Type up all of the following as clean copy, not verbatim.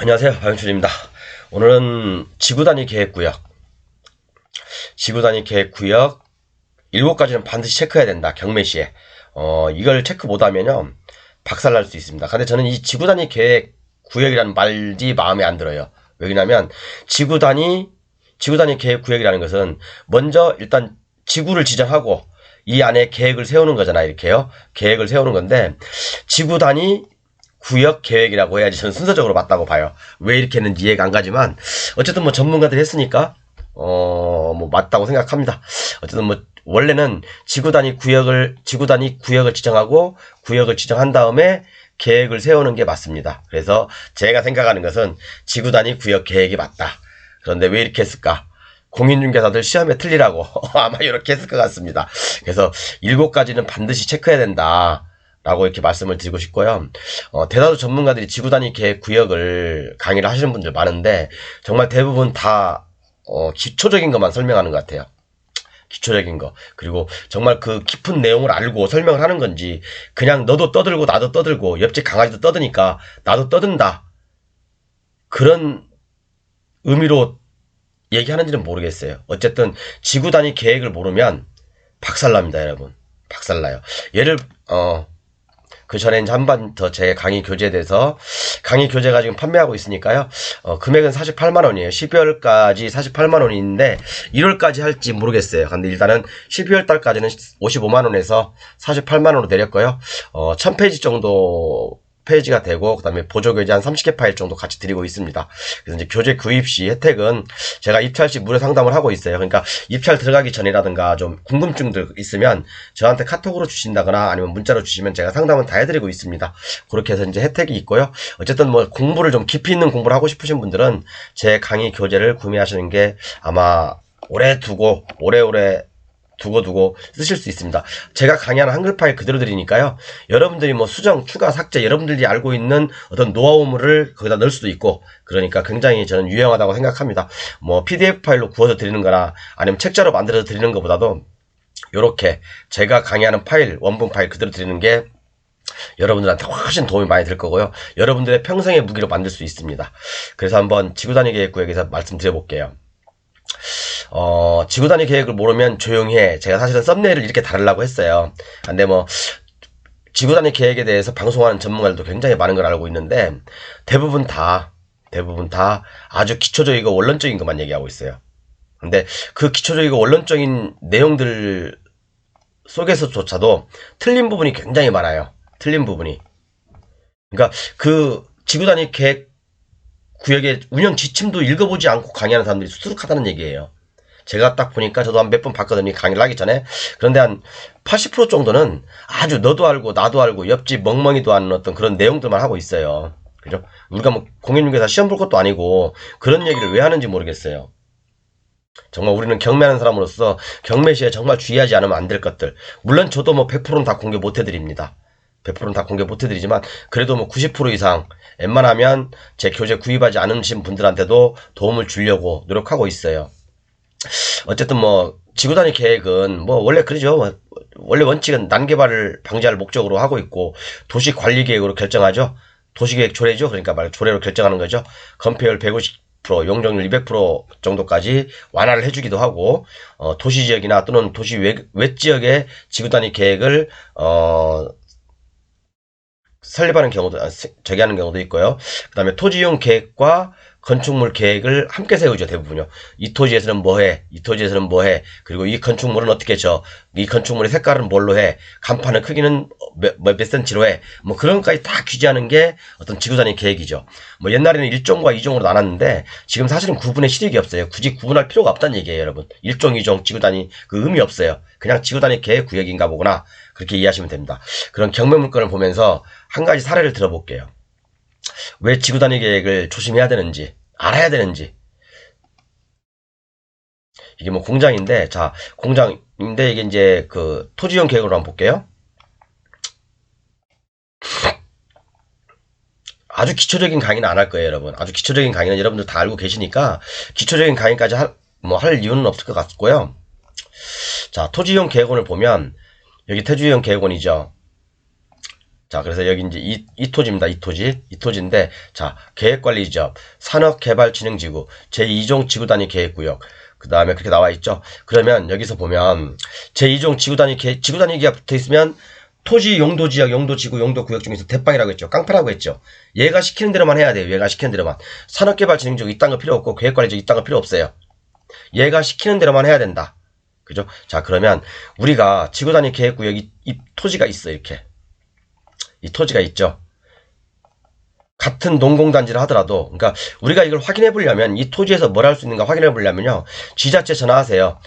안녕하세요, 박영준입니다. 오늘은 지구단위 계획구역, 지구단위 계획구역 7가지는 반드시 체크해야 된다, 경매시에. 이걸 체크 못하면요 박살날 수 있습니다. 근데 저는 이 지구단위 계획구역이라는 말이 마음에 안 들어요. 왜냐면 지구단위 계획구역이라는 것은 먼저 일단 지구를 지정하고 이 안에 계획을 세우는 거잖아. 이렇게요, 계획을 세우는 건데 지구단위 구역 계획이라고 해야지 저는 순서적으로 맞다고 봐요. 왜 이렇게 했는지 이해가 안 가지만 어쨌든 뭐 전문가들이 했으니까 뭐 맞다고 생각합니다. 어쨌든 뭐 원래는 지구 단위 구역을 지정하고 구역을 지정한 다음에 계획을 세우는 게 맞습니다. 그래서 제가 생각하는 것은 지구 단위 구역 계획이 맞다. 그런데 왜 이렇게 했을까? 공인중개사들 시험에 틀리라고 아마 이렇게 했을 것 같습니다. 그래서 7가지는 반드시 체크해야 된다 라고 이렇게 말씀을 드리고 싶고요. 대다수 전문가들이 지구단위 계획 구역을 강의를 하시는 분들 많은데 정말 대부분 다 기초적인 것만 설명하는 것 같아요. 기초적인 거. 그리고 정말 그 깊은 내용을 알고 설명을 하는 건지 그냥 너도 떠들고 나도 떠들고 옆집 강아지도 떠드니까 나도 떠든다, 그런 의미로 얘기하는지는 모르겠어요. 어쨌든 지구단위 계획을 모르면 박살납니다, 여러분. 박살나요. 그 전에 이제 한 번 더 제 강의 교재에 대해서, 강의 교재가 지금 판매하고 있으니까요. 금액은 48만원이에요. 12월까지 48만원인데 1월까지 할지 모르겠어요. 근데 일단은 12월 달까지는 55만원에서 48만원으로 내렸고요. 1000페이지 정도 페이지가 되고, 그 다음에 보조교재 한 30개 파일 정도 같이 드리고 있습니다. 그래서 이제 교재 구입 시 혜택은 제가 입찰 시 무료 상담을 하고 있어요. 그러니까 입찰 들어가기 전이라든가 좀 궁금증들 있으면 저한테 카톡으로 주신다거나 아니면 문자로 주시면 제가 상담은 다 해드리고 있습니다. 그렇게 해서 이제 혜택이 있고요. 어쨌든 뭐 공부를 좀 깊이 있는 공부를 하고 싶으신 분들은 제 강의 교재를 구매하시는 게 아마 오래 두고 쓰실 수 있습니다. 제가 강의하는 한글 파일 그대로 드리니까요. 여러분들이 뭐 수정, 추가, 삭제, 여러분들이 알고 있는 어떤 노하우물을 거기다 넣을 수도 있고, 그러니까 굉장히 저는 유용하다고 생각합니다. 뭐 PDF 파일로 구워서 드리는 거나 아니면 책자로 만들어서 드리는 것보다도 요렇게 제가 강의하는 파일, 원본 파일 그대로 드리는 게 여러분들한테 훨씬 도움이 많이 될 거고요. 여러분들의 평생의 무기로 만들 수 있습니다. 그래서 한번 지구단위 계획구역에서 말씀드려 볼게요. 지구단위 계획을 모르면 조용히 해. 제가 사실은 썸네일을 이렇게 다루려고 했어요. 근데 뭐 지구단위 계획에 대해서 방송하는 전문가들도 굉장히 많은 걸 알고 있는데 대부분 다 아주 기초적이고 원론적인 것만 얘기하고 있어요. 근데 그 기초적이고 원론적인 내용들 속에서조차도 틀린 부분이 굉장히 많아요. 틀린 부분이. 그러니까 그 지구단위 계획 구역의 운영 지침도 읽어보지 않고 강의하는 사람들이 수두룩하다는 얘기예요. 제가 딱 보니까 저도 한 몇 번 봤거든요, 강의를 하기 전에. 그런데 한 80% 정도는 아주 너도 알고 나도 알고 옆집 멍멍이도 아는 어떤 그런 내용들만 하고 있어요. 그죠? 우리가 뭐 공인중개사 시험 볼 것도 아니고 그런 얘기를 왜 하는지 모르겠어요. 정말 우리는 경매하는 사람으로서 경매시에 정말 주의하지 않으면 안 될 것들. 물론 저도 뭐 100%는 다 공개 못 해드립니다. 100%는 다 공개 못 해드리지만 그래도 뭐 90% 이상 웬만하면 제 교재 구입하지 않으신 분들한테도 도움을 주려고 노력하고 있어요. 어쨌든 뭐 지구단위 계획은 뭐 원래 그러죠. 원래 원칙은 난개발을 방지할 목적으로 하고 있고 도시관리계획으로 결정하죠. 도시계획 조례죠. 그러니까 말 조례로 결정하는 거죠. 건폐율 150%, 용적률 200% 정도까지 완화를 해주기도 하고, 도시지역이나 또는 도시 외지역의 지구단위 계획을 설립하는 경우도, 하는 경우도 있고요. 그 다음에 토지이용 계획과 건축물 계획을 함께 세우죠, 대부분요. 이 토지에서는 뭐 해? 이 토지에서는 뭐 해? 그리고 이 건축물은 어떻게 져? 이 건축물의 색깔은 뭘로 해? 간판의 크기는 몇 센치로 해? 뭐 그런 것까지 다 규제하는 게 어떤 지구단위 계획이죠. 뭐 옛날에는 1종과 2종으로 나눴는데 지금 사실은 구분의 실익이 없어요. 굳이 구분할 필요가 없다는 얘기예요, 여러분. 1종, 2종, 지구단위 그 의미 없어요. 그냥 지구단위 계획 구역인가 보구나. 그렇게 이해하시면 됩니다. 그런 경매 문건을 보면서 한 가지 사례를 들어볼게요. 왜 지구단위 계획을 조심해야 되는지, 알아야 되는지. 이게 뭐 공장인데, 자, 공장인데 이게 이제 그 토지용 계획으로 한번 볼게요. 아주 기초적인 강의는 안 할 거예요, 여러분. 아주 기초적인 강의는 여러분들 다 알고 계시니까 기초적인 강의까지 할 이유는 없을 것 같고요. 자, 토지용 계획원을 보면 여기 토지용 계획원이죠. 자, 그래서 여기 이제 이 토지입니다. 이 토지인데, 자, 계획관리지역, 산업개발진흥지구, 제2종 지구단위 계획구역, 그 다음에 그렇게 나와 있죠. 그러면 여기서 보면, 제2종 지구단위기가 붙어 있으면, 토지 용도지역, 용도지구, 용도구역 중에서 대빵이라고 했죠. 깡패라고 했죠. 얘가 시키는 대로만 해야 돼요. 얘가 시키는 대로만. 산업개발진흥지구 이딴 거 필요 없고, 계획관리지역 이딴 거 필요 없어요. 얘가 시키는 대로만 해야 된다. 그죠? 자, 그러면, 우리가 지구단위 계획구역 이 토지가 있어, 이렇게. 이 토지가 있죠. 같은 농공단지를 하더라도, 그러니까 우리가 이걸 확인해 보려면 이 토지에서 뭘 할 수 있는가 확인해 보려면요, 지자체 전화하세요.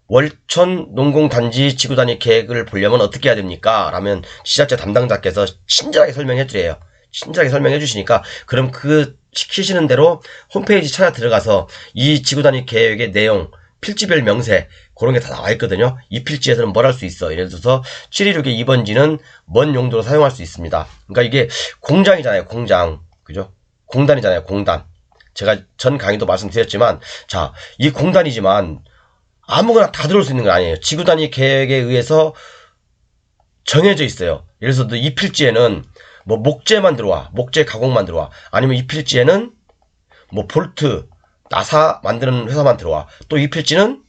월천 농공단지 지구단위 계획을 보려면 어떻게 해야 됩니까? 라면 지자체 담당자께서 친절하게 설명해 드려요. 친절하게 설명해 주시니까, 그럼 그 시키시는 대로 홈페이지 찾아 들어가서 이 지구단위 계획의 내용, 필지별 명세, 그런 게 다 나와 있거든요. 이 필지에서는 뭘 할 수 있어. 예를 들어서 716의 2번지는 뭔 용도로 사용할 수 있습니다. 그러니까 이게 공장이잖아요. 공장. 그죠? 공단이잖아요. 공단. 제가 전 강의도 말씀드렸지만, 자, 이 공단이지만 아무거나 다 들어올 수 있는 건 아니에요. 지구단위 계획에 의해서 정해져 있어요. 예를 들어서 이 필지에는 뭐 목재만 들어와. 목재 가공만 들어와. 아니면 이 필지에는 뭐 볼트, 나사 만드는 회사만 들어와. 또 이 필지는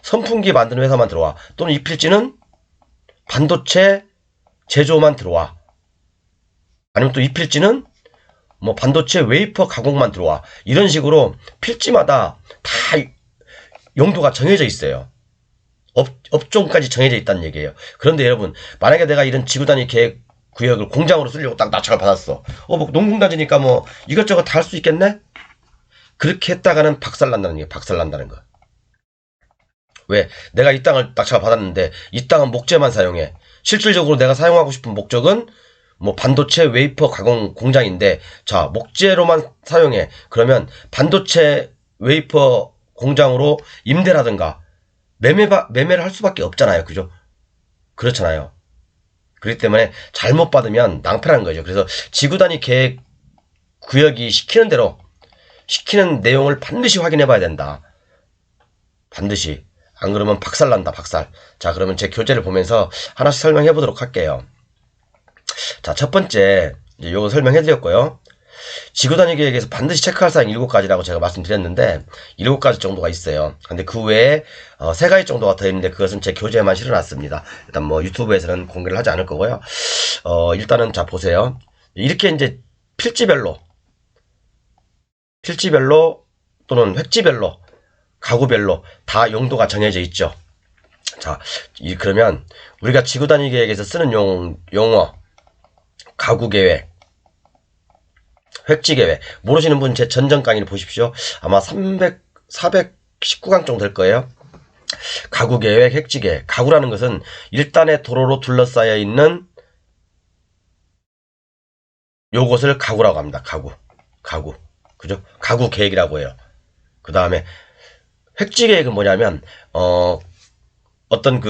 선풍기 만드는 회사만 들어와. 또는 이 필지는 반도체 제조만 들어와. 아니면 또 이 필지는 뭐 반도체 웨이퍼 가공만 들어와. 이런 식으로 필지마다 다 용도가 정해져 있어요. 업종까지 정해져 있다는 얘기예요. 그런데 여러분, 만약에 내가 이런 지구단위 계획 구역을 공장으로 쓰려고 딱 낙찰을 받았어. 뭐 농공단지니까 뭐 이것저것 다 할 수 있겠네? 그렇게 했다가는 박살난다는 얘기예요. 박살난다는 거. 왜? 내가 이 땅을 낙찰 받았는데 이 땅은 목재만 사용해. 실질적으로 내가 사용하고 싶은 목적은 뭐 반도체 웨이퍼 가공 공장인데, 자, 목재로만 사용해. 그러면 반도체 웨이퍼 공장으로 임대라든가 매매를 할 수밖에 없잖아요. 그죠? 그렇잖아요. 그렇기 때문에 잘못 받으면 낭패라는 거죠. 그래서 지구단위 계획 구역이 시키는 대로, 시키는 내용을 반드시 확인해 봐야 된다. 반드시. 안 그러면 박살난다, 박살. 자, 그러면 제 교재를 보면서 하나씩 설명해 보도록 할게요. 자, 첫 번째, 이제 요거 설명해 드렸고요. 지구단위 계획에서 반드시 체크할 사항 7가지라고 제가 말씀드렸는데, 7가지 정도가 있어요. 근데 그 외에 3가지 정도가 더 있는데, 그것은 제 교재에만 실어놨습니다. 일단 뭐 유튜브에서는 공개를 하지 않을 거고요. 일단은 자, 보세요. 이렇게 이제 필지별로 또는 획지별로, 가구별로 다 용도가 정해져 있죠. 자, 그러면 우리가 지구단위 계획에서 쓰는 용어, 가구계획, 획지계획, 모르시는 분 제 전전 강의를 보십시오. 아마 419강 정도 될 거예요. 가구계획, 획지계획. 가구라는 것은 일단의 도로로 둘러싸여 있는 요것을 가구라고 합니다. 가구. 그죠? 가구계획이라고 해요. 그 다음에 획지계획은 뭐냐면 어떤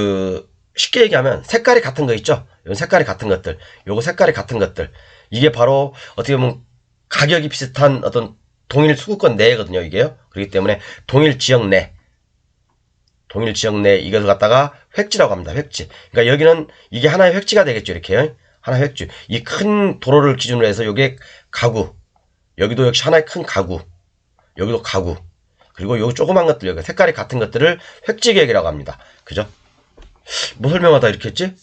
쉽게 얘기하면 색깔이 같은 거 있죠? 이건 색깔이 같은 것들, 요거 색깔이 같은 것들, 이게 바로 어떻게 보면 가격이 비슷한 어떤 동일 수구권 내거든요, 이게요. 그렇기 때문에 동일 지역 내 이것을 갖다가 획지라고 합니다. 획지. 그러니까 여기는 이게 하나의 획지가 되겠죠, 이렇게요. 하나의 획지. 이 큰 도로를 기준으로 해서 요게 가구, 여기도 역시 하나의 큰 가구, 여기도 가구, 그리고 요 조그만 것들, 여기 색깔이 같은 것들을 획지계획이라고 합니다. 그죠? 뭐 설명하다 이렇게 했지?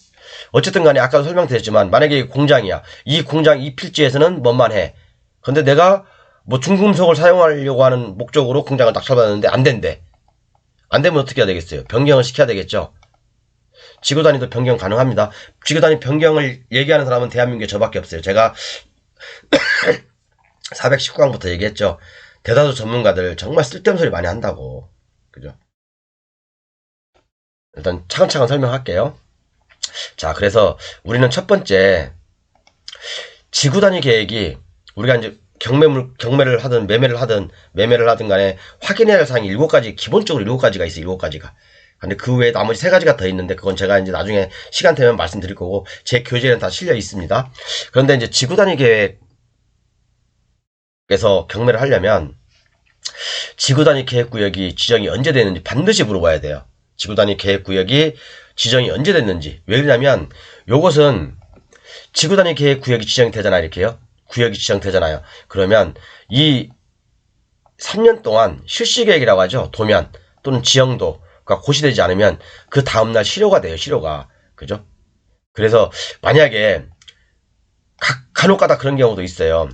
어쨌든 간에 아까도 설명드렸지만, 만약에 공장이야. 이 공장, 이 필지에서는 뭔만 해. 근데 내가 뭐 중금속을 사용하려고 하는 목적으로 공장을 낙찰받았는데 안 된대. 안 되면 어떻게 해야 되겠어요? 변경을 시켜야 되겠죠? 지구단위도 변경 가능합니다. 지구단위 변경을 얘기하는 사람은 대한민국에 저밖에 없어요. 제가 419강부터 얘기했죠. 대다수 전문가들 정말 쓸데없는 소리 많이 한다고. 그죠? 일단 차근차근 설명할게요. 자, 그래서 우리는 첫 번째, 지구단위 계획이 우리가 이제 경매를 하든 매매를 하든 간에 확인해야 할 사항이 7가지, 기본적으로 7가지가 있어요. 7가지가. 근데 그 외에 나머지 3가지가 더 있는데, 그건 제가 이제 나중에 시간 되면 말씀드릴 거고, 제 교재에는 다 실려 있습니다. 그런데 이제 지구단위 계획에서 경매를 하려면 지구단위 계획구역이 지정이 언제 되는지 반드시 물어봐야 돼요. 지구단위 계획구역이 지정이 언제 됐는지. 왜 그러냐면 요것은 지구단위 계획 구역이 지정이 되잖아요. 이렇게요. 구역이 지정되잖아요. 그러면 이 3년 동안 실시계획이라고 하죠. 도면 또는 지형도가 고시되지 않으면 그 다음날 실효가 돼요. 실효가. 그죠? 그래서 만약에 간혹가다 그런 경우도 있어요.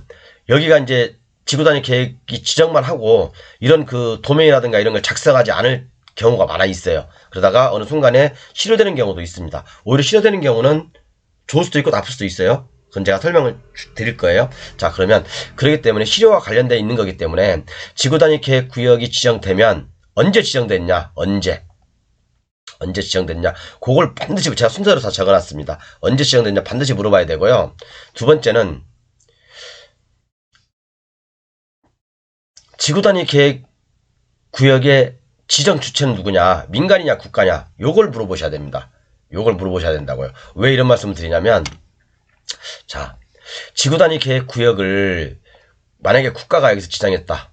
여기가 이제 지구단위 계획이 지정만 하고 이런 그 도면이라든가 이런 걸 작성하지 않을 경우가 많아 있어요. 그러다가 어느 순간에 실효되는 경우도 있습니다. 오히려 실효되는 경우는 좋을 수도 있고 나쁠 수도 있어요. 그건 제가 설명을 드릴 거예요. 자, 그러면 그렇기 때문에 실효와 관련되어 있는 거기 때문에 지구단위 계획 구역이 지정되면 언제 지정됐냐? 언제 지정됐냐? 그걸 반드시 제가 순서로 다 적어놨습니다. 언제 지정됐냐? 반드시 물어봐야 되고요. 두 번째는 지구단위 계획 구역의 지정 주체는 누구냐? 민간이냐 국가냐? 요걸 물어보셔야 됩니다. 요걸 물어보셔야 된다고요. 왜 이런 말씀을 드리냐면, 자, 지구단위 계획 구역을 만약에 국가가 여기서 지정했다.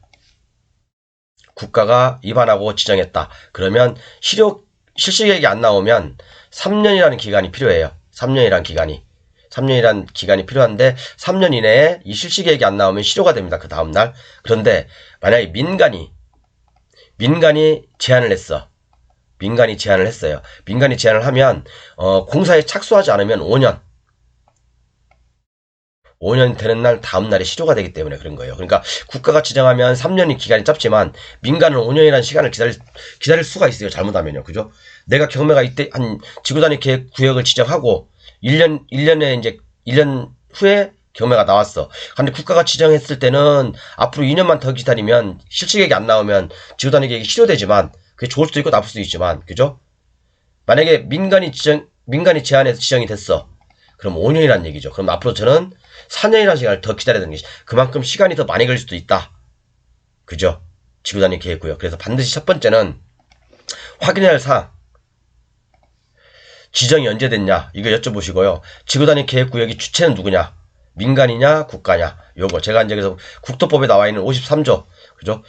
국가가 입안하고 지정했다. 그러면 실시계획이 안 나오면 3년이라는 기간이 필요해요. 3년이라는 기간이 필요한데 3년 이내에 이 실시계획이 안 나오면 실효가 됩니다. 그 다음날. 그런데 만약에 민간이 제안을 했어. 민간이 제안을 했어요. 민간이 제안을 하면 공사에 착수하지 않으면 5년 되는 날 다음 날에 실효가 되기 때문에 그런 거예요. 그러니까 국가가 지정하면 3년이 기간이 짧지만 민간은 5년이라는 시간을 기다릴 수가 있어요. 잘못하면요. 그죠? 내가 경매가 이때 한 지구단위 계획 구역을 지정하고 1년 후에 경매가 나왔어. 근데 국가가 지정했을 때는 앞으로 2년만 더 기다리면 실시계획이 안 나오면 지구단위 계획이 실효되지만 그게 좋을 수도 있고 나쁠 수도 있지만, 그죠? 만약에 민간이 제안해서 지정이 됐어. 그럼 5년이라는 얘기죠. 그럼 앞으로 저는 4년이라는 시간을 더 기다려야 되는 게 그만큼 시간이 더 많이 걸릴 수도 있다. 그죠? 지구단위 계획구역. 그래서 반드시 첫 번째는 확인해야 할 사항. 지정이 언제 됐냐? 이거 여쭤보시고요. 지구단위 계획구역이 주체는 누구냐? 민간이냐? 국가냐? 요거. 제가 이제 그래서 국토법에 나와 있는 53조. 그죠?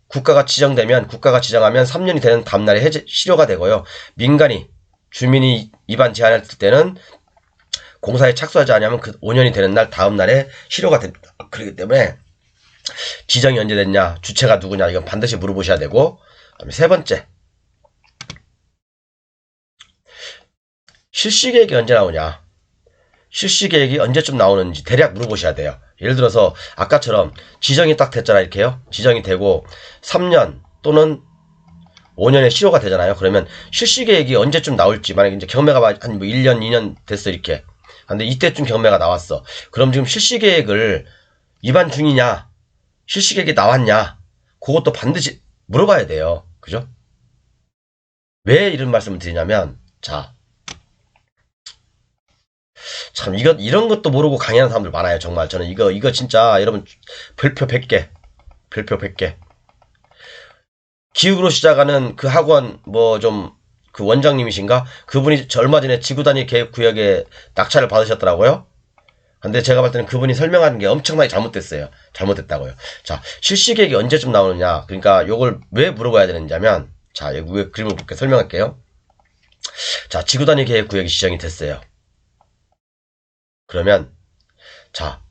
국가가 지정하면 3년이 되는 다음날에 실효가 되고요. 민간이, 주민이 입안 제한했을 때는 공사에 착수하지 않으면 그 5년이 되는 날 다음 날에 실효가 됩니다. 그렇기 때문에 지정이 언제 됐냐, 주체가 누구냐 이건 반드시 물어보셔야 되고, 그다음에 세 번째, 실시계획이 언제 나오냐, 실시계획이 언제쯤 나오는지 대략 물어보셔야 돼요. 예를 들어서 아까처럼 지정이 딱 됐잖아. 이렇게요. 지정이 되고 3년 또는 5년에 실효가 되잖아요. 그러면 실시계획이 언제쯤 나올지, 만약에 이제 경매가 한 뭐 1년, 2년 됐어 이렇게. 근데 이때쯤 경매가 나왔어. 그럼 지금 실시계획을 입안 중이냐, 실시계획이 나왔냐, 그것도 반드시 물어봐야 돼요. 그죠? 왜 이런 말씀을 드리냐면, 자, 참 이런 것도 모르고 강의하는 사람들 많아요. 정말 저는 이거 진짜 여러분 별표 100개 기육으로 시작하는 그 학원 그 원장님이신가? 그분이 얼마 전에 지구단위 계획구역에 낙찰을 받으셨더라고요. 근데 제가 봤을 때는 그분이 설명하는 게 엄청나게 잘못됐다고요. 자, 실시계획이 언제쯤 나오느냐. 그러니까 요걸 왜 물어봐야 되는지 하면, 자, 여기 위에 그림을 볼게 설명할게요. 자, 지구단위 계획구역이 지정이 됐어요. 그러면, 자,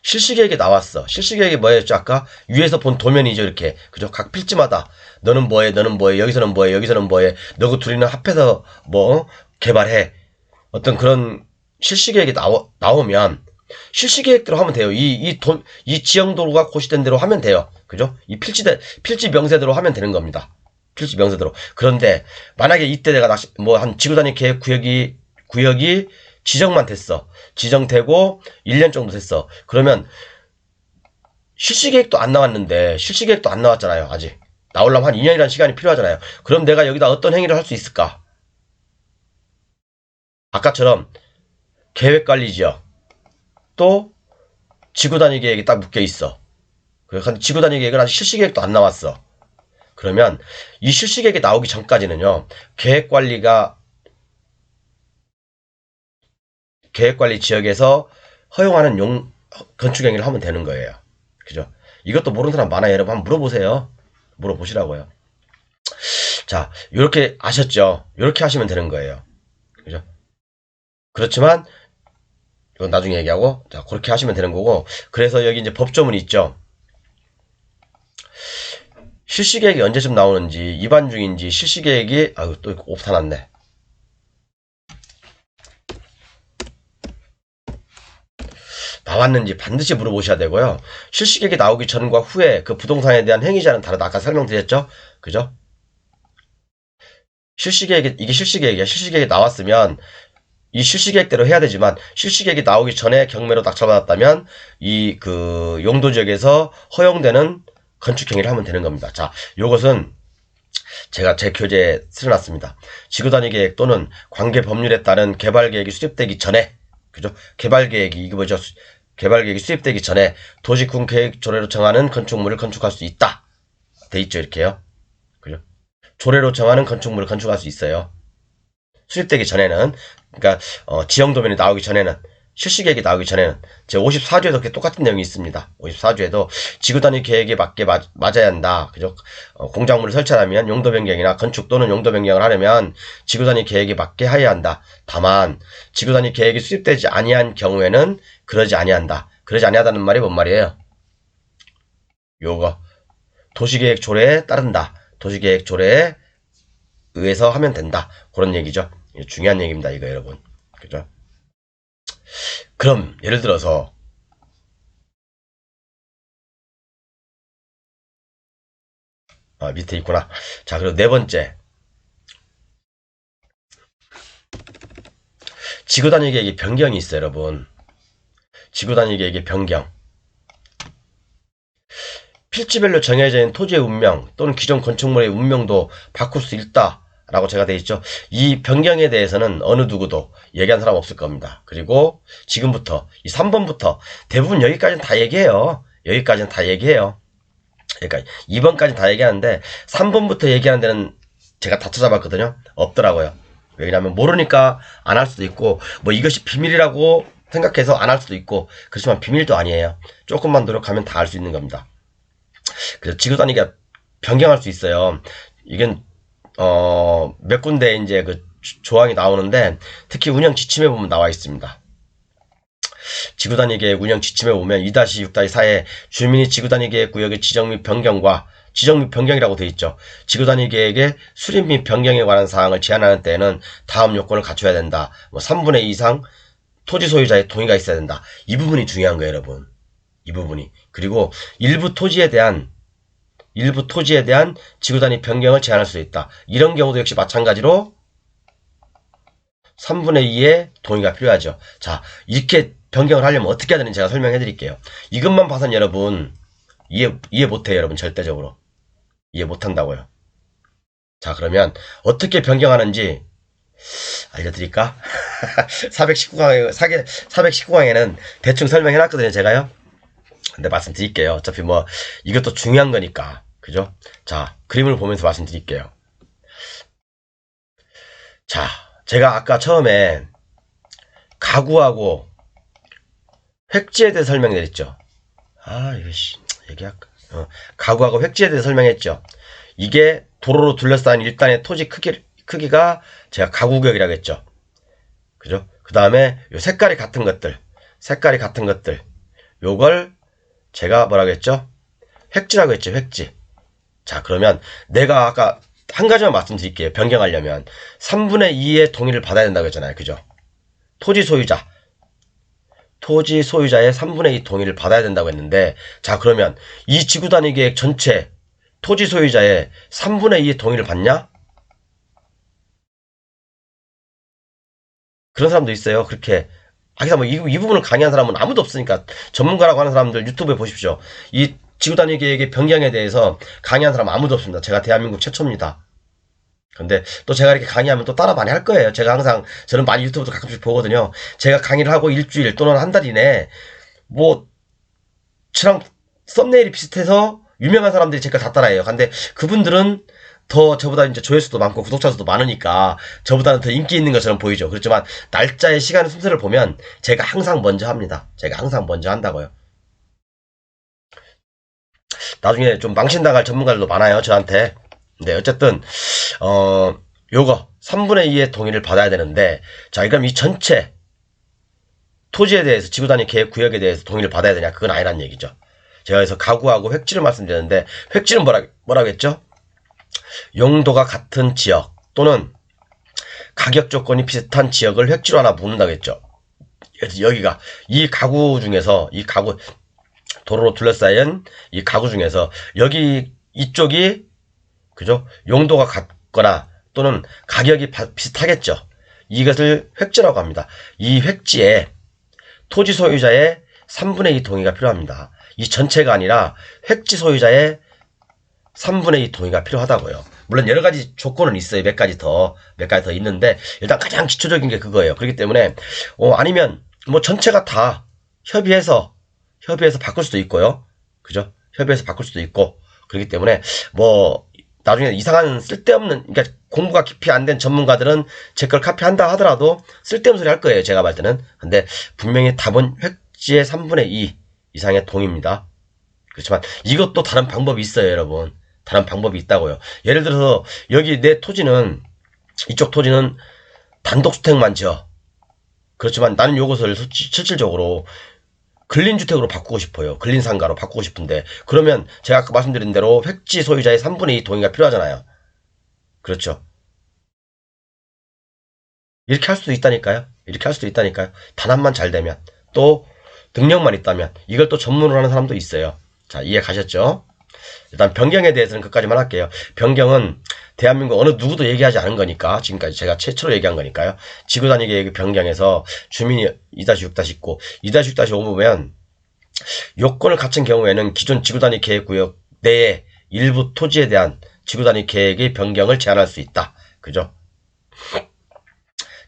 실시계획이 나왔어. 실시계획이 뭐였죠? 아까 위에서 본 도면이죠. 이렇게. 그죠? 각 필지마다 너는 뭐해, 여기서는 뭐해, 여기서는 뭐해, 너그 둘이는 합해서 개발해. 어떤 그런 실시계획이 나오면 실시계획대로 하면 돼요. 이 지형도가 고시된 대로 하면 돼요. 그죠? 이 필지 명세대로 하면 되는 겁니다. 필지 명세대로. 그런데 만약에 이때 내가 한 지구단위 계획 구역이 지정만 됐어. 지정되고 1년 정도 됐어. 그러면 실시계획도 안 나왔잖아요. 아직. 나오려면 한 2년이라는 시간이 필요하잖아요. 그럼 내가 여기다 어떤 행위를 할 수 있을까? 아까처럼 계획관리지역 또 지구단위 계획이 딱 묶여있어. 그래서 지구단위 계획은 아직 실시계획도 안 나왔어. 그러면 이 실시계획이 나오기 전까지는요, 계획관리 지역에서 허용하는 건축행위를 하면 되는 거예요. 그죠? 이것도 모르는 사람 많아요. 여러분 한번 물어보세요. 물어보시라고요. 자, 요렇게 아셨죠? 요렇게 하시면 되는 거예요. 그죠? 그렇지만 이건 나중에 얘기하고, 자, 그렇게 하시면 되는 거고, 그래서 여기 이제 법조문이 있죠. 실시계획이 언제쯤 나오는지, 입안 중인지, 실시계획이, 아유, 또 옵타 났네. 나왔는지 반드시 물어보셔야 되고요. 실시계획이 나오기 전과 후에 그 부동산에 대한 행위자는 다르다. 아까 설명드렸죠? 그죠? 이게 실시계획이야. 실시계획이 나왔으면, 이 실시계획대로 해야 되지만, 실시계획이 나오기 전에 경매로 낙찰받았다면, 용도 지역에서 허용되는 건축행위를 하면 되는 겁니다. 자, 요것은 제가 제 교재에 쓰려놨습니다. 지구단위 계획 또는 관계 법률에 따른 개발계획이 수립되기 전에, 그죠? 개발계획이 수립되기 전에 도시군 계획 조례로 정하는 건축물을 건축할 수 있다. 돼 있죠, 이렇게요. 그죠? 조례로 정하는 건축물을 건축할 수 있어요. 수립되기 전에는, 그러니까 지형도면이 나오기 전에는, 실시계획이 나오기 전에는 제 54조에도 그렇게 똑같은 내용이 있습니다. 54조에도 지구단위 계획에 맞게 맞아야 한다. 그죠? 공작물을 설치하려면 용도 변경이나 건축 또는 용도 변경을 하려면 지구단위 계획에 맞게 해야 한다. 다만 지구단위 계획이 수립되지 아니한 경우에는 그러지 아니한다. 그러지 아니하다는 말이 뭔 말이에요? 요거 도시계획 조례에 따른다. 도시계획 조례에 의해서 하면 된다. 그런 얘기죠. 중요한 얘기입니다. 이거 여러분. 그죠? 그럼 예를 들어서 밑에 있구나. 자, 그리고 네 번째, 지구단위 계획의 변경이 있어요, 여러분. 지구단위 계획의 변경. 필지별로 정해져 있는 토지의 운명 또는 기존 건축물의 운명도 바꿀 수 있다 라고 제가 되어 있죠. 이 변경에 대해서는 어느 누구도 얘기한 사람 없을 겁니다. 그리고 지금부터 이 3번부터 대부분 여기까지는 다 얘기해요. 여기까지는 다 얘기해요. 그러니까 2번까지 다 얘기하는데 3번부터 얘기하는 데는 제가 다 찾아봤거든요. 없더라고요. 왜냐하면 모르니까 안 할 수도 있고 뭐 이것이 비밀이라고 생각해서 안 할 수도 있고 그렇지만 비밀도 아니에요. 조금만 노력하면 다 할 수 있는 겁니다. 그래서 지구단위가 변경할 수 있어요. 이건 몇 군데 이제 그 조항이 나오는데 특히 운영 지침에 보면 나와 있습니다. 지구단위 계획 운영 지침에 보면 2-6-4에 주민이 지구단위 계획 구역의 지정 및 변경이라고 되어 있죠. 지구단위 계획의 수립 및 변경에 관한 사항을 제한하는 때에는 다음 요건을 갖춰야 된다. 뭐 3분의 2 이상 토지 소유자의 동의가 있어야 된다. 이 부분이 중요한 거예요, 여러분. 이 부분이. 그리고 일부 토지에 대한 지구단위 변경을 제한할 수 있다. 이런 경우도 역시 마찬가지로 3분의 2의 동의가 필요하죠. 자, 이렇게 변경을 하려면 어떻게 해야 되는지 제가 설명해 드릴게요. 이것만 봐선 여러분 이해 못해요, 여러분. 절대적으로 이해 못한다고요. 자, 그러면 어떻게 변경하는지 알려드릴까? 419강에는 대충 설명해 놨거든요, 제가요. 근데 말씀드릴게요. 어차피 뭐 이것도 중요한 거니까. 그죠? 자, 그림을 보면서 말씀드릴게요. 자, 제가 아까 처음에 가구하고 획지에 대해 설명드렸죠. 얘기할까? 가구하고 획지에 대해 설명했죠. 이게 도로로 둘러싸인 일단의 토지 크기가 제가 가구구역이라고 했죠. 그죠? 그 다음에 요 색깔이 같은 것들, 요걸 제가 뭐라고 했죠? 획지라고 했죠, 획지. 자, 그러면 내가 아까 한 가지만 말씀드릴게요. 변경하려면 3분의 2의 동의를 받아야 된다고 했잖아요. 그죠? 토지 소유자의 3분의 2 동의를 받아야 된다고 했는데, 자, 그러면 이 지구단위 계획 전체 토지 소유자의 3분의 2의 동의를 받냐? 그런 사람도 있어요. 그렇게. 뭐 이 부분을 강의한 사람은 아무도 없으니까 전문가라고 하는 사람들 유튜브에 보십시오. 이 지구단위 계획의 변경에 대해서 강의한 사람 아무도 없습니다. 제가 대한민국 최초입니다. 근데 또 제가 이렇게 강의하면 또 따라 많이 할 거예요. 저는 많이 유튜브도 가끔씩 보거든요. 제가 강의를 하고 일주일 또는 한 달 이내 뭐 저랑 썸네일이 비슷해서 유명한 사람들이 제 걸 다 따라해요. 근데 그분들은 더 저보다 이제 조회수도 많고 구독자 수도 많으니까 저보다는 더 인기 있는 것처럼 보이죠. 그렇지만 날짜의 시간 순서를 보면 제가 항상 먼저 합니다. 제가 항상 먼저 한다고요. 나중에 좀 망신당할 전문가들도 많아요, 저한테. 근데 어쨌든 요거 3분의 2의 동의를 받아야 되는데, 자, 그럼 이 전체 토지에 대해서 지구단위 계획 구역에 대해서 동의를 받아야 되냐? 그건 아니란 얘기죠. 제가 그래서 가구하고 획지를 말씀드렸는데 획지는 뭐라고 했죠? 용도가 같은 지역 또는 가격 조건이 비슷한 지역을 획지로 하나 묶는다고 했죠. 그래서 여기가 이 가구 중에서 이 가구 도로로 둘러싸인 이 가구 중에서 여기 이쪽이 그죠? 용도가 같거나 또는 가격이 비슷하겠죠. 이것을 획지라고 합니다. 이 획지에 토지 소유자의 3분의 2 동의가 필요합니다. 이 전체가 아니라 획지 소유자의 3분의 2 동의가 필요하다고요. 물론 여러 가지 조건은 있어요. 몇 가지 더 있는데 일단 가장 기초적인 게 그거예요. 그렇기 때문에 아니면 뭐 전체가 다 협의해서 바꿀 수도 있고요. 그죠? 협의해서 바꿀 수도 있고 그렇기 때문에 뭐 나중에 이상한 쓸데없는 그러니까 공부가 깊이 안 된 전문가들은 제 걸 카피한다 하더라도 쓸데없는 소리 할 거예요. 제가 볼 때는. 근데 분명히 답은 획지의 3분의 2 이상의 동의입니다. 그렇지만 이것도 다른 방법이 있어요, 여러분. 다른 방법이 있다고요. 예를 들어서 여기 내 토지는 이쪽 토지는 단독주택만 지어. 그렇지만 나는 이것을 실질적으로 근린주택으로 바꾸고 싶어요. 근린상가로 바꾸고 싶은데 그러면 제가 아까 말씀드린 대로 획지 소유자의 3분의 2 동의가 필요하잖아요. 그렇죠. 이렇게 할 수도 있다니까요. 단합만 잘 되면 또 능력만 있다면 이걸 또 전문으로 하는 사람도 있어요. 자, 이해 가셨죠? 일단 변경에 대해서는 그까지만 할게요. 변경은 대한민국 어느 누구도 얘기하지 않은 거니까 지금까지 제가 최초로 얘기한 거니까요. 지구단위 계획 변경에서 주민이 2-6-9 2-6-5 보면 요건을 갖춘 경우에는 기존 지구단위 계획구역 내의 일부 토지에 대한 지구단위 계획의 변경을 제한할 수 있다. 그죠?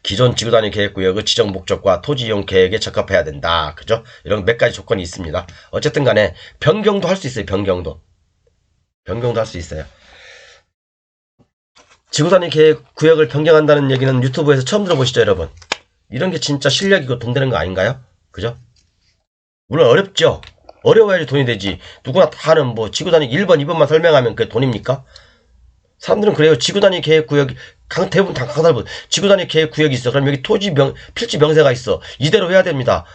기존 지구단위 계획구역의 지정 목적과 토지 이용 계획에 적합해야 된다. 그죠? 이런 몇 가지 조건이 있습니다. 어쨌든 간에 변경도 할 수 있어요. 변경도 할 수 있어요. 지구단위 계획 구역을 변경한다는 얘기는 유튜브에서 처음 들어보시죠, 여러분? 이런 게 진짜 실력이고 돈 되는 거 아닌가요? 그죠? 물론 어렵죠? 어려워야지 돈이 되지. 누구나 다 하는 뭐 지구단위 1번, 2번만 설명하면 그게 돈입니까? 사람들은 그래요. 지구단위 계획구역, 대부분 다 강사분. 지구단위 계획구역이 있어. 그럼 여기 필지 명세가 있어. 이대로 해야 됩니다.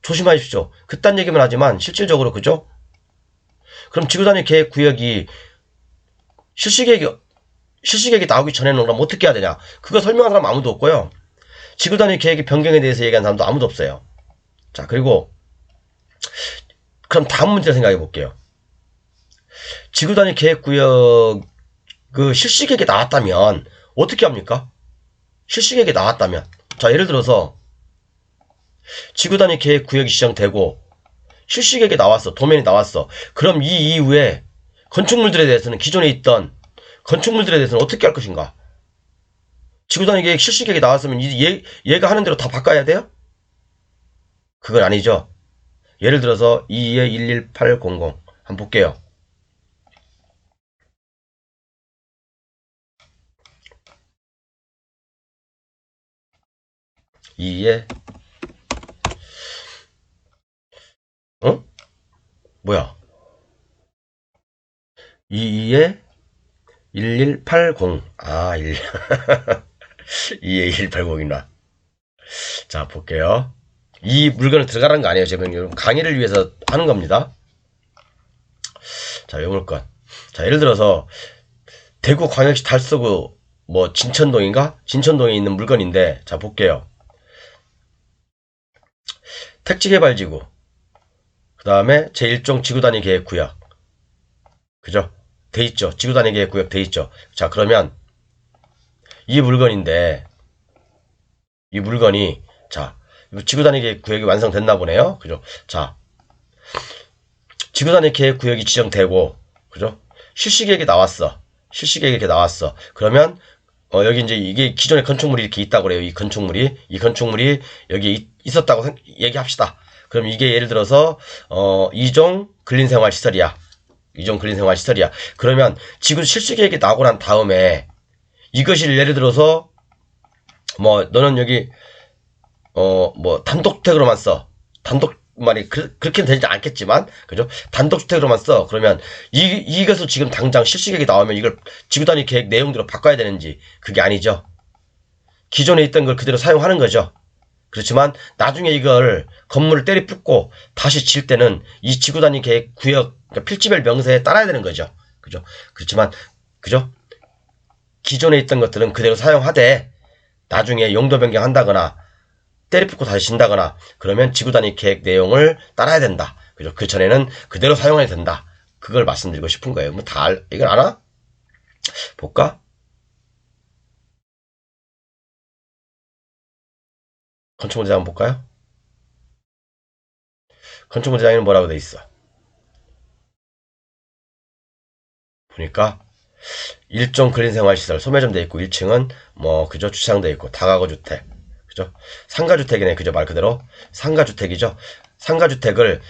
조심하십시오. 그딴 얘기만 하지만 실질적으로 그죠? 그럼 지구단위 계획구역이 실시계획이 나오기 전에는 그럼 어떻게 해야 되냐? 그거 설명하는 사람 아무도 없고요. 지구단위 계획의 변경에 대해서 얘기하는 사람도 아무도 없어요. 자, 그리고 그럼 다음 문제를 생각해 볼게요. 지구단위 계획구역 그 실시계획이 나왔다면 어떻게 합니까? 실시계획이 나왔다면 자, 예를 들어서 지구단위 계획구역이 지정되고 실시계획이 나왔어. 도면이 나왔어. 그럼 이 이후에 건축물들에 대해서는 기존에 있던 건축물들에 대해서는 어떻게 할 것인가? 지구단위 계획 실시계획이 나왔으면 얘가 하는 대로 다 바꿔야 돼요? 그건 아니죠. 예를 들어서 22-11800 한번 볼게요. 뭐야? 22-1180. 22-1180이나. 자, 볼게요. 이 물건을 들어가라는 거 아니에요. 제가 강의를 위해서 하는 겁니다. 자, 요 물건. 자, 예를 들어서 대구 광역시 달서구 뭐 진천동인가? 진천동에 있는 물건인데 자, 볼게요. 택지개발지구. 그 다음에 제1종 지구단위 계획구역. 그죠? 돼 있죠. 지구단위 계획구역 돼 있죠. 자, 그러면 이 물건인데 이 물건이 자, 지구단위 계획구역이 완성됐나 보네요. 그죠? 자, 지구단위 계획구역이 지정되고 그죠? 실시계획이 나왔어. 실시계획이 나왔어. 그러면 여기 이제 이게 기존의 건축물이 이렇게 있다고 그래요. 이 건축물이 여기 있었다고 얘기합시다. 그럼 이게 예를 들어서 2종 근린생활시설이야. 그러면 지금 실시계획이 나오고 난 다음에 이것이 예를 들어서 뭐 너는 여기 뭐 단독주택으로만 써. 단독만이 그렇게는 되지 않겠지만 그죠? 단독주택으로만 써. 그러면 이것을 지금 당장 실시계획이 나오면 이걸 지구단위 계획 내용대로 바꿔야 되는지 그게 아니죠. 기존에 있던 걸 그대로 사용하는 거죠. 그렇지만 나중에 이걸 건물을 때리 붓고 다시 칠 때는 이 지구단위 계획 구역 그러니까 필지별 명세에 따라야 되는 거죠. 그죠? 그렇지만 그죠? 기존에 있던 것들은 그대로 사용하되 나중에 용도 변경한다거나 때리 붓고 다시 친다거나 그러면 지구단위 계획 내용을 따라야 된다. 그죠? 그 전에는 그대로 사용해야 된다. 그걸 말씀드리고 싶은 거예요. 뭐 이걸 알아? 볼까? 건축물 디자인 볼까요? 건축물 디자인은 뭐라고 돼 있어? 보니까 일종 근린생활시설 소매점 돼 있고 1층은 뭐 그죠 주차장 돼 있고 다가구 주택 그죠 상가주택이네 그죠 말 그대로 상가주택이죠. 상가주택을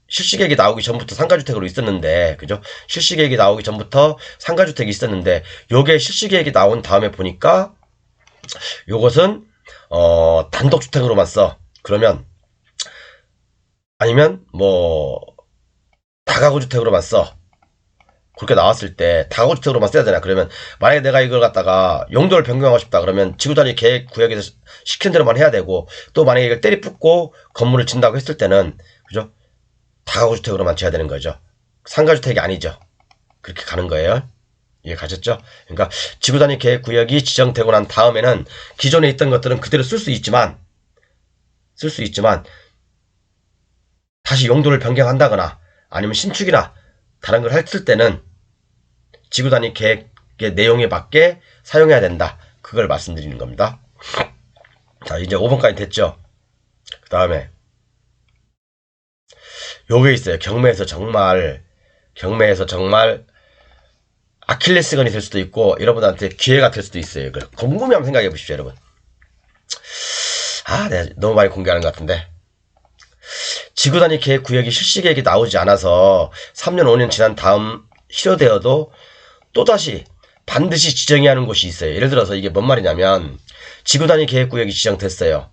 실시계획이 나오기 전부터 상가주택으로 있었는데 그죠 실시계획이 나오기 전부터 상가주택이 있었는데 요게 실시계획이 나온 다음에 보니까 요것은 단독주택으로만 써. 그러면 아니면 뭐 다가구 주택으로만 써. 그렇게 나왔을 때 다가구주택으로만 써야 되나. 그러면 만약에 내가 이걸 갖다가 용도를 변경하고 싶다 그러면 지구단위 계획 구역에서 시킨 대로만 해야 되고 또 만약에 이걸 때리 붓고 건물을 짓는다고 했을 때는 그죠 다가구주택으로만 지어야 되는 거죠. 상가주택이 아니죠. 그렇게 가는 거예요. 이해 가셨죠? 그러니까 지구단위 계획 구역이 지정되고 난 다음에는 기존에 있던 것들은 그대로 쓸 수 있지만 다시 용도를 변경한다거나 아니면 신축이나 다른 걸 했을 때는 지구단위 계획의 내용에 맞게 사용해야 된다. 그걸 말씀드리는 겁니다. 자, 이제 5번까지 됐죠? 그 다음에 요게 있어요. 경매에서 정말 아킬레스건이 될 수도 있고 여러분한테 기회가 될 수도 있어요. 이걸 궁금해하면 생각해 보십시오, 여러분. 내가 너무 많이 공개하는 것 같은데. 지구단위 계획 구역이 실시계획이 나오지 않아서 3년, 5년 지난 다음 실효되어도 또다시 반드시 지정해야 하는 곳이 있어요. 예를 들어서 이게 뭔 말이냐면 지구단위 계획구역이 지정됐어요.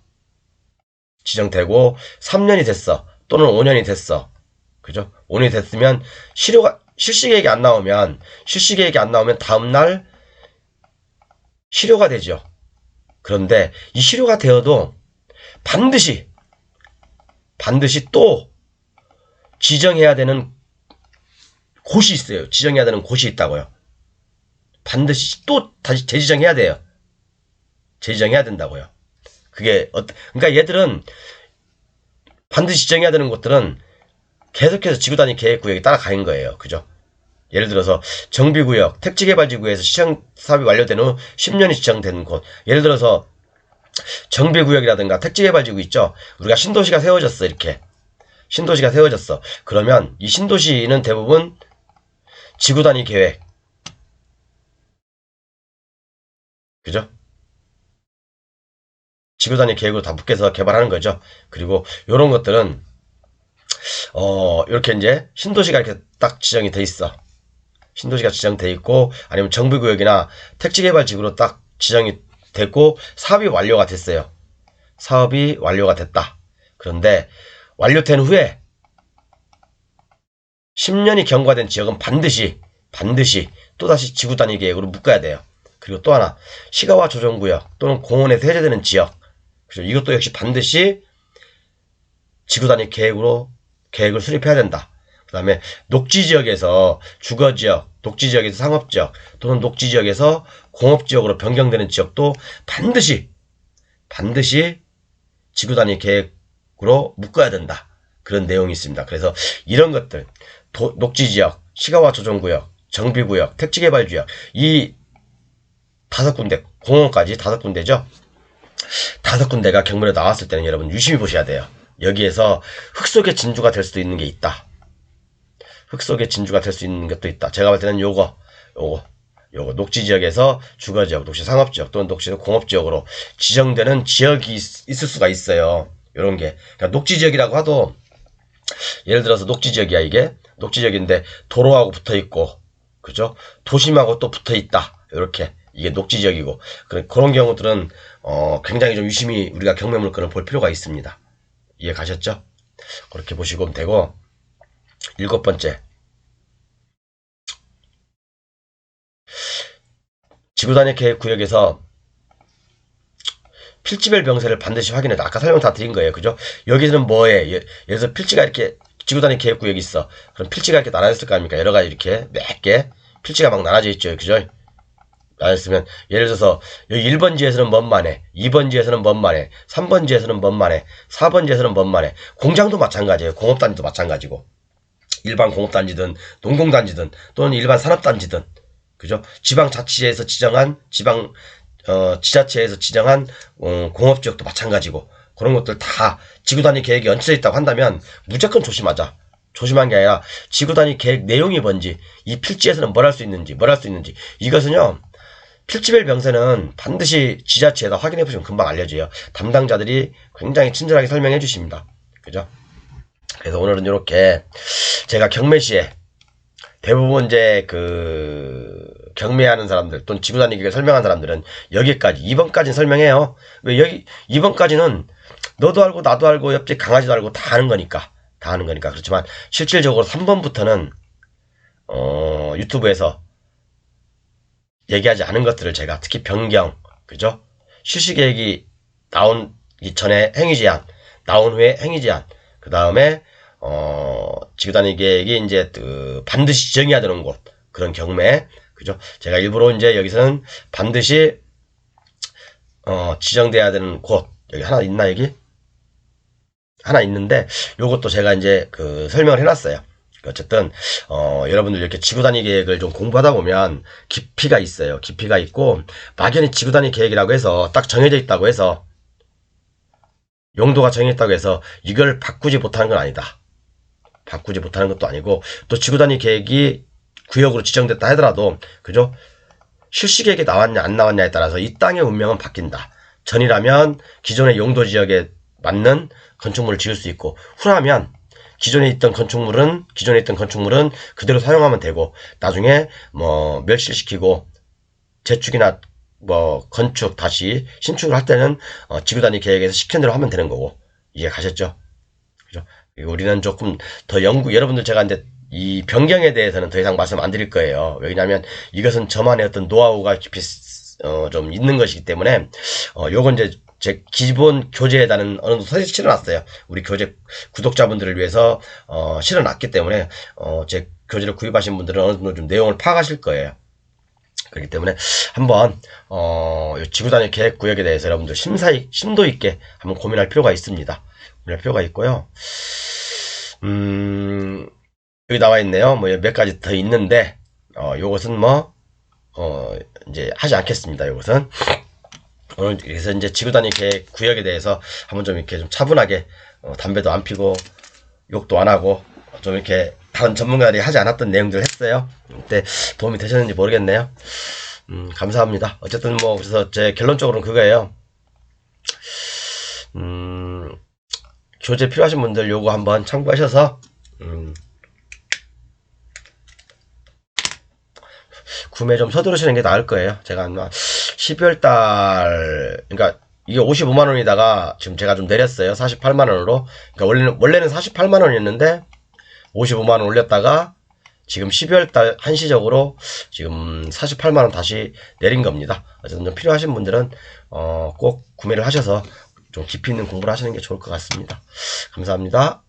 지정되고 3년이 됐어. 또는 5년이 됐어. 그죠? 5년이 됐으면 실시계획이 안 나오면 다음날 실효가 되죠. 그런데 이 실효가 되어도 반드시 또 지정해야 되는 곳이 있어요. 지정해야 되는 곳이 있다고요. 반드시 또 다시 재지정해야 돼요. 재지정해야 된다고요. 그러니까 얘들은 반드시 지정해야 되는 곳들은 계속해서 지구단위 계획구역에 따라가는 거예요. 그죠? 예를 들어서 정비구역, 택지개발지구에서 시정사업이 완료된 후 10년이 지정된 곳. 예를 들어서 정비구역이라든가 택지개발지구 있죠? 우리가 신도시가 세워졌어. 이렇게. 신도시가 세워졌어. 그러면 이 신도시는 대부분 지구단위 계획. 그죠? 지구단위 계획으로 다 묶여서 개발하는 거죠. 그리고 요런 것들은 이렇게 이제 신도시가 이렇게 딱 지정이 돼 있어. 신도시가 지정돼 있고 아니면 정비구역이나 택지개발지구로 딱 지정이 됐고 사업이 완료가 됐어요. 사업이 완료가 됐다. 그런데 완료된 후에 10년이 경과된 지역은 반드시 또다시 지구단위 계획으로 묶어야 돼요. 그리고 또 하나 시가와 조정구역 또는 공원에서 해제되는 지역 그래서 이것도 역시 반드시 지구단위 계획을 수립해야 된다. 그 다음에 녹지지역에서 주거지역, 녹지지역에서 상업지역 또는 녹지지역에서 공업지역으로 변경되는 지역도 반드시 지구단위 계획으로 묶어야 된다. 그런 내용이 있습니다. 그래서 이런 것들 녹지지역, 시가와 조정구역, 정비구역, 택지개발지역 이 5군데 공원까지 5군데죠. 5군데가 경물에 나왔을 때는 여러분 유심히 보셔야 돼요. 여기에서 흙속의 진주가 될 수도 있는 게 있다. 흙속의 진주가 될 수 있는 것도 있다. 제가 볼 때는 요거 녹지지역에서 주거지역, 녹지상업지역 또는 녹지공업지역으로 지정되는 지역이 있을 수가 있어요. 요런 게 그러니까 녹지지역이라고 하도 예를 들어서 녹지지역이야. 이게 녹지지역인데 도로하고 붙어있고 그죠? 도심하고 또 붙어있다. 이렇게 이게 녹지지역이고 그런 경우들은 굉장히 좀 유심히 우리가 경매물건을 볼 필요가 있습니다. 이해 가셨죠? 그렇게 보시면 되고 7번째 지구단위 계획구역에서 필지별 병세를 반드시 확인해. 아까 설명 다 드린 거예요. 그죠? 여기서는 뭐에? 예를 들어서 필지가 이렇게 지구단위 계획구역이 있어. 그럼 필지가 이렇게 나눠졌을 거 아닙니까? 여러 가지 이렇게 몇 개 필지가 막 나눠져 있죠. 그죠? 나눴으면 예를 들어서 여기 1번 지에서는 뭔만해, 2번 지에서는 뭔만해, 3번 지에서는 뭔만해, 4번 지에서는 뭔만해. 공장도 마찬가지예요. 공업단지도 마찬가지고. 일반 공업단지든 농공단지든 또는 일반 산업단지든, 그죠? 지방자치제에서 지정한 지자체에서 지정한 공업지역도 마찬가지고. 그런 것들 다 지구단위 계획이 얹혀져 있다고 한다면 무조건 조심하자. 조심한 게 아니라 지구단위 계획 내용이 뭔지, 이 필지에서는 뭘 할 수 있는지, 이것은요, 필지별 병세는 반드시 지자체에다 확인해 보시면 금방 알려져요. 담당자들이 굉장히 친절하게 설명해 주십니다. 그죠? 그래서 오늘은 이렇게 제가 경매시에 대부분 이제 경매하는 사람들 또는 지구단위 계획을 설명한 사람들은 여기까지 2번까지는 설명해요. 왜 여기 2번까지는 너도 알고 나도 알고 옆집 강아지도 알고 다 아는 거니까. 그렇지만 실질적으로 3번부터는 유튜브에서 얘기하지 않은 것들을 제가 특히 변경, 그죠? 실시계획이 나오기 전에 행위제한, 나온 후에 행위제한, 그 다음에 지구단위 계획이 이제 반드시 지정해야 되는 곳, 그런 경매, 그죠? 제가 일부러 이제 여기서는 반드시 지정돼야 되는 곳, 여기 하나 있나, 여기? 하나 있는데 요것도 제가 이제 설명을 해놨어요. 어쨌든 여러분들 이렇게 지구단위 계획을 좀 공부하다 보면 깊이가 있어요. 깊이가 있고 막연히 지구단위 계획이라고 해서 딱 정해져 있다고 해서, 용도가 정해졌다고 해서 이걸 바꾸지 못하는 건 아니다. 바꾸지 못하는 것도 아니고, 또 지구단위 계획이 구역으로 지정됐다 하더라도, 그죠? 실시계획이 나왔냐 안 나왔냐에 따라서 이 땅의 운명은 바뀐다. 전이라면 기존의 용도 지역에 맞는 건축물을 지을 수 있고, 후라면 기존에 있던 건축물은 그대로 사용하면 되고, 나중에 뭐 멸실시키고 재축이나 뭐 건축 다시 신축을 할 때는 지구단위 계획에서 시킨 대로 하면 되는 거고. 이해 가셨죠? 그죠? 우리는 조금 더 여러분들 제가 이제 이 변경에 대해서는 더 이상 말씀 안 드릴 거예요. 왜냐하면 이것은 저만의 어떤 노하우가 좀 있는 것이기 때문에 요건 이제 제 기본 교재에다는 어느 정도 서식 실어놨어요. 우리 교재 구독자분들을 위해서 실어놨기 때문에 제 교재를 구입하신 분들은 어느 정도 좀 내용을 파악하실 거예요. 그렇기 때문에 한번 지구단위 계획 구역에 대해서 여러분들 심도 있게 한번 고민할 필요가 있습니다. 고민할 필요가 있고요. 여기 나와 있네요. 뭐 몇 가지 더 있는데 요것은 뭐 이제 하지 않겠습니다. 요것은 오늘 그래서 이제 지구단위 계획 구역에 대해서 한번 좀 이렇게 좀 차분하게 담배도 안 피고 욕도 안 하고 좀 이렇게 다른 전문가들이 하지 않았던 내용들을 했어요. 근데 도움이 되셨는지 모르겠네요. 감사합니다. 어쨌든 뭐 그래서 제 결론적으로는 그거예요. 교재 필요하신 분들 요거 한번 참고하셔서 구매 좀 서두르시는 게 나을 거예요. 제가 아마 12월달, 그러니까 이게 55만원이다가 지금 제가 좀 내렸어요. 48만원으로. 그러니까 원래는 48만원이었는데 55만원 올렸다가 지금 12월달 한시적으로 지금 48만원 다시 내린 겁니다. 어쨌든 좀 필요하신 분들은 꼭 구매를 하셔서 좀 깊이 있는 공부를 하시는 게 좋을 것 같습니다. 감사합니다.